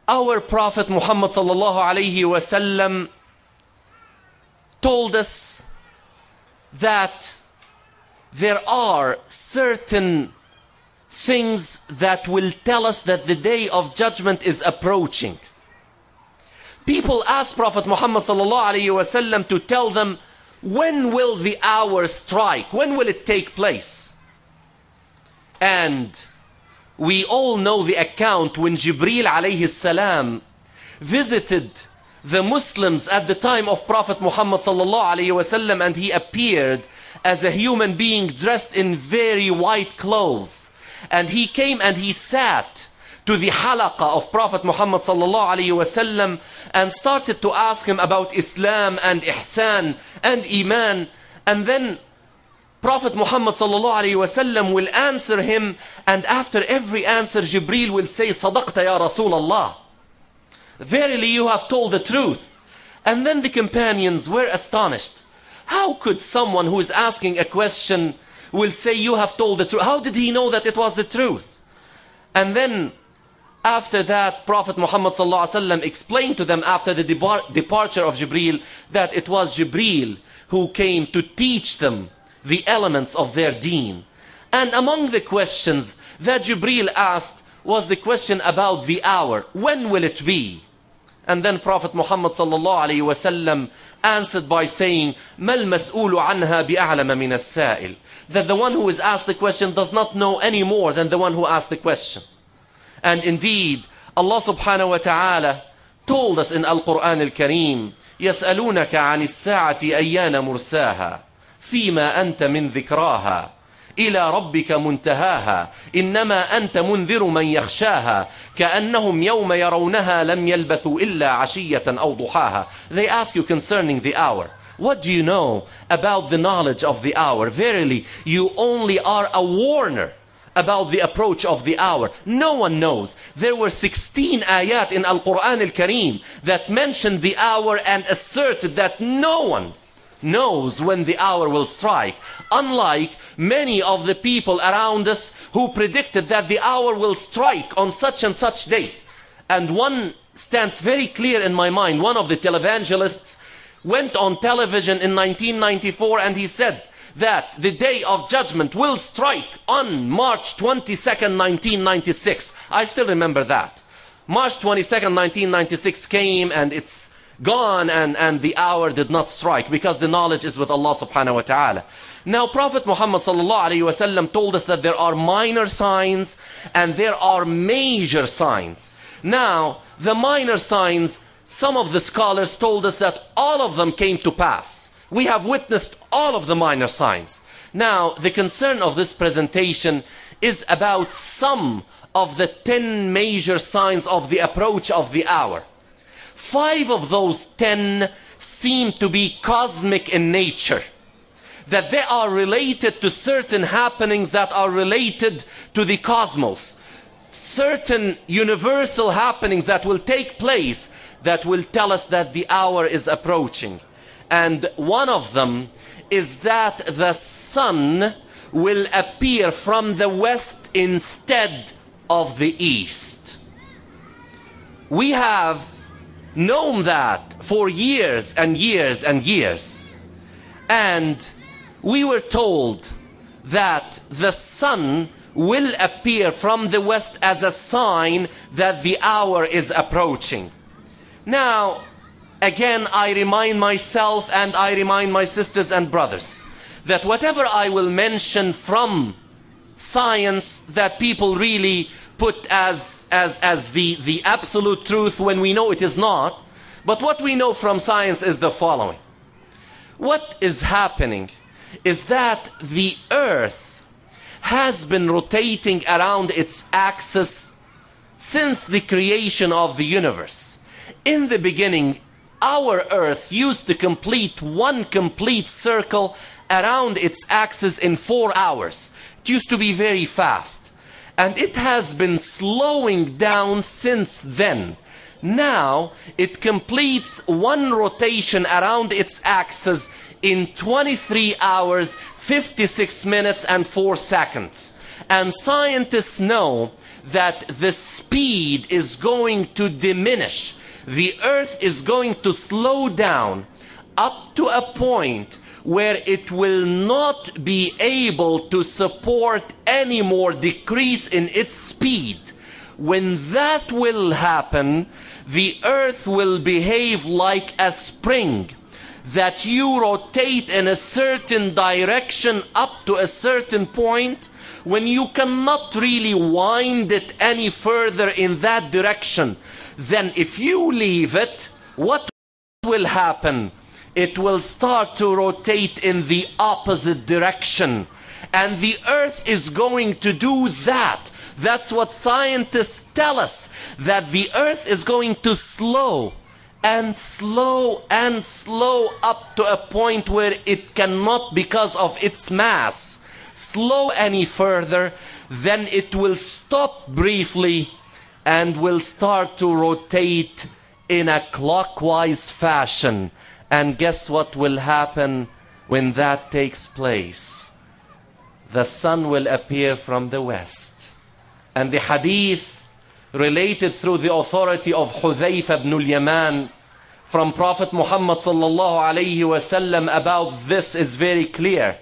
Our Prophet Muhammad sallallahu alayhi wasallam told us that there are certain things that will tell us that the day of judgment is approaching. People ask Prophet Muhammad sallallahu alayhi wasallam to tell them, when will the hour strike? When will it take place? And we all know the account when Jibreel alayhi salam visited the Muslims at the time of Prophet Muhammad sallallahu alayhi wasallam, and he appeared as a human being dressed in very white clothes. And he came and he sat to the halaqah of Prophet Muhammad sallallahu alayhi wasallam and started to ask him about Islam and Ihsan and Iman. And then Prophet Muhammad sallallahu alayhi wasallam will answer him, and after every answer Jibreel will say, Sadaqta ya Rasulallah, verily you have told the truth. And then the companions were astonished. How could someone who is asking a question will say you have told the truth? How did he know that it was the truth? And then after that, Prophet Muhammad sallallahu alaihi wasallam explained to them after the departure of Jibreel that it was Jibreel who came to teach them the elements of their deen. And among the questions that Jibreel asked was the question about the hour. When will it be? And then Prophet Muhammad sallallahu alaihi wasallam answered by saying, Mal mas'ulu anha bi'a'lama min as-sa'il. That the one who is asked the question does not know any more than the one who asked the question. And indeed, Allah subhanahu wa ta'ala told us in Al-Quran Al-Kareem, يَسْأَلُونَكَ عَنِ السَّاعَةِ أَيَّانَ مُرْسَاهَا فِيمَا أَنْتَ مِنْ ذِكْرَاهَا إِلَى رَبِّكَ مُنْتَهَاهَا إِنَّمَا أَنْتَ مُنْذِرُ مَنْ يَخْشَاهَا كَأَنَّهُمْ يَوْمَ يَرَوْنَهَا لَمْ يَلْبَثُوا إِلَّا عَشِيَّةً أَوْ ضُحَاهَا. They ask you concerning the hour. What do you know about the knowledge of the hour? Verily, you only are a warner about the approach of the hour. No one knows. There were 16 ayat in Al-Quran Al-Kareem that mentioned the hour and asserted that no one knows when the hour will strike. Unlike many of the people around us who predicted that the hour will strike on such and such date. And one stands very clear in my mind. One of the televangelists went on television in 1994 and he said that the day of judgment will strike on March 22nd, 1996. I still remember that. March 22nd, 1996 came and it's gone, and the hour did not strike because the knowledge is with Allah subhanahu wa ta'ala. Now Prophet Muhammad sallallahu alayhi wasallam told us that there are minor signs and there are major signs. Now the minor signs, some of the scholars told us that all of them came to pass. We have witnessed all of the minor signs. Now the concern of this presentation is about some of the 10 major signs of the approach of the hour. 5 of those 10 seem to be cosmic in nature, that they are related to certain happenings that are related to the cosmos, certain universal happenings that will take place that will tell us that the hour is approaching. And one of them is that the sun will appear from the west instead of the east. We have known that for years and years and years. And we were told that the sun will appear from the west as a sign that the hour is approaching. Now, again, I remind myself and I remind my sisters and brothers that whatever I will mention from science that people really put as the absolute truth when we know it is not. But what we know from science is the following. What is happening is that the earth has been rotating around its axis since the creation of the universe. In the beginning, our earth used to complete one complete circle around its axis in 4 hours. It used to be very fast. And it has been slowing down since then. Now it completes one rotation around its axis in 23 hours, 56 minutes and 4 seconds. And scientists know that the speed is going to diminish. The earth is going to slow down up to a point where it will not be able to support any more decrease in its speed. When that will happen, the earth will behave like a spring, that you rotate in a certain direction up to a certain point, when you cannot really wind it any further in that direction. Then if you leave it, what will happen? It will start to rotate in the opposite direction. And the earth is going to do that. That's what scientists tell us, that the earth is going to slow and slow and slow up to a point where it cannot, because of its mass, slow any further. Then it will stop briefly and will start to rotate in a clockwise fashion. And guess what will happen when that takes place? The sun will appear from the west. And the hadith related through the authority of Hudhayfa ibn al-Yaman from Prophet Muhammad sallallahu alayhi wasallam about this is very clear.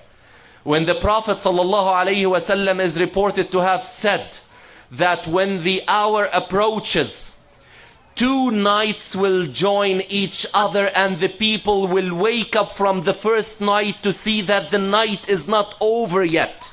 When the Prophet sallallahu alayhi wasallam is reported to have said that when the hour approaches, 2 nights will join each other, and the people will wake up from the first night to see that the night is not over yet.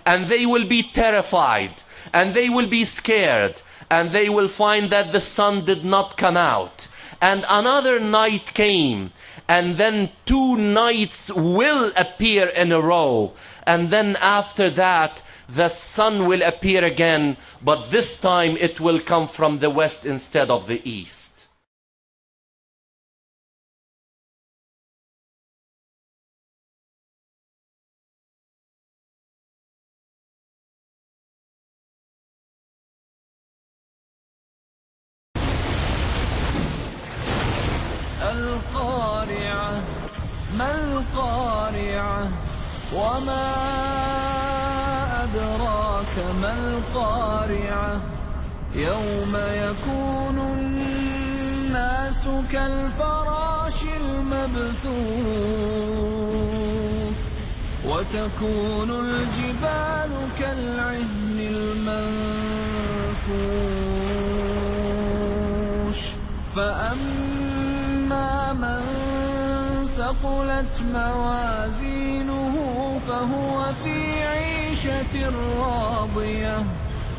And they will be terrified, and they will be scared, and they will find that the sun did not come out. And another night came, and then 2 nights will appear in a row. And then after that, the sun will appear again, but this time it will come from the west instead of the east. القارعة ما القارعة وما أدراك ما القارعة يوم يكون الناس كالفراش المبثوث وتكون الجبال كالعهن المنفوش فأما من ثقلت موازينه فهو في عيشة راضية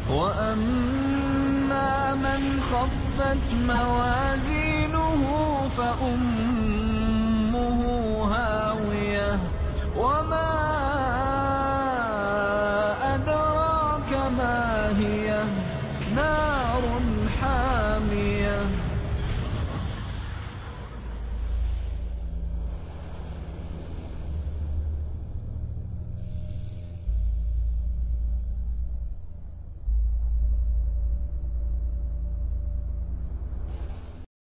وأما من خفت موازينه فأمه هاوية وما أدراك ما هي نار حامية